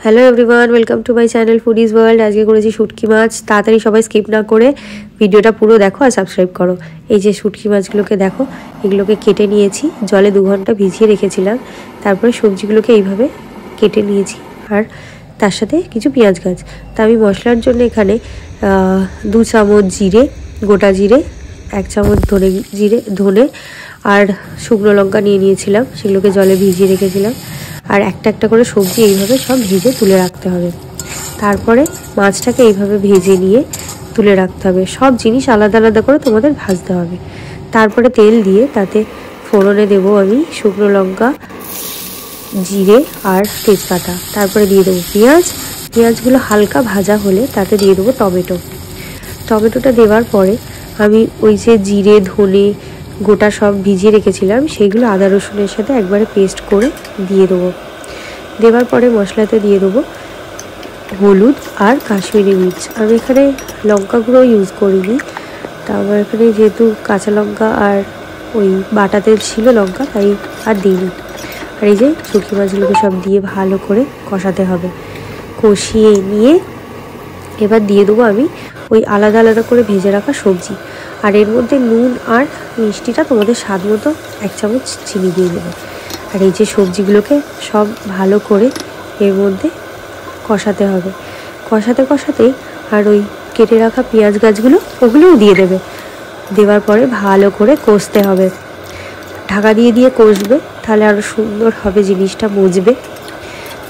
Hello everyone, welcome to my channel foodies world. আজকে করেছি শুটকি মাছ। তাড়াতাড়ি সবাই স্কিপ না করে ভিডিওটা পুরো দেখো আর সাবস্ক্রাইব করো। এই যে শুটকি মাছগুলোকে দেখো, এগুলোকে কেটে নিয়েছি, জলে 2 ঘন্টা ভিজিয়ে রেখেছিলাম। তারপরে সবজিগুলোকে এইভাবে কেটে নিয়েছি আর তার সাথে কিছু পেঁয়াজ গাছ। তা আমি মশলার জন্য এখানে 2 চামচ জিরে, গোটা জিরে, 1 চামচ ধনে আর শুকনো লঙ্কা নিয়ে নিয়েছিলাম, সেগুলোকে জলে ভিজিয়ে রেখেছিলাম। আর একটা একটা করে সবজি এইভাবে সব ভেজে তুলে রাখতে হবে। তারপরে মাছটাকে এইভাবে ভেজে নিয়ে তুলে রাখতে হবে। সব জিনিস আলাদা আলাদা করে তোমাদের ভাজতে হবে। তারপরে তেল দিয়ে তাতে ফোড়নে দেবো আমি শুকনো লঙ্কা, জিরে আর তেজপাতা। তারপরে দিয়ে দেবো পেঁয়াজগুলো হালকা ভাজা হলে তাতে দিয়ে দেবো টমেটোটা দেওয়ার পরে আমি ওই যে জিরে, ধনে, গোটা সব ভিজিয়ে রেখেছিলাম সেইগুলো আদা রসুনের সাথে একবারে পেস্ট করে দিয়ে দেবো। দেওয়ার পরে মশলাতে দিয়ে দেবো হলুদ আর কাশ্মীরি মির্চ। আমি এখানে লঙ্কা গুঁড়ো ইউজ করিনি, তা আমার এখানে যেহেতু কাঁচা লঙ্কা আর ওই বাটাতে ছিল লঙ্কা, তাই আর দিইনি। আর এই যে শুটকি মাছগুলোকে সব দিয়ে ভালো করে কষাতে হবে। কষিয়ে নিয়ে এবার দিয়ে দেবো আমি ওই আলাদা আলাদা করে ভেজে রাখা সবজি। আর এর মধ্যে নুন আর মিষ্টিটা তোমাদের স্বাদ মতো 1 চামচ চিনি দিয়ে দেবে। আর এই যে সবজিগুলোকে সব ভালো করে এর মধ্যে কষাতে হবে। কষাতেই আর ওই কেটে রাখা পেঁয়াজ গাছগুলো ওগুলোও দিয়ে দেবে। দেওয়ার পরে ভালো করে কষতে হবে। ঢাকা দিয়ে কষবে, তাহলে আরও সুন্দর হবে, জিনিসটা মজবে।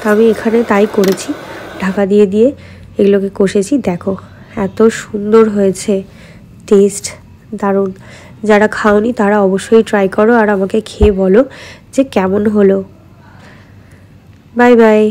তা আমি এখানে তাই করেছি, ঢাকা দিয়ে এগুলোকে কষেছি। দেখো এত সুন্দর হয়েছে, টেস্ট দারুণ। যারা খাওনি তারা অবশ্যই ট্রাই করো আর আমাকে খেয়ে বলো যে কেমন হলো। Bye bye.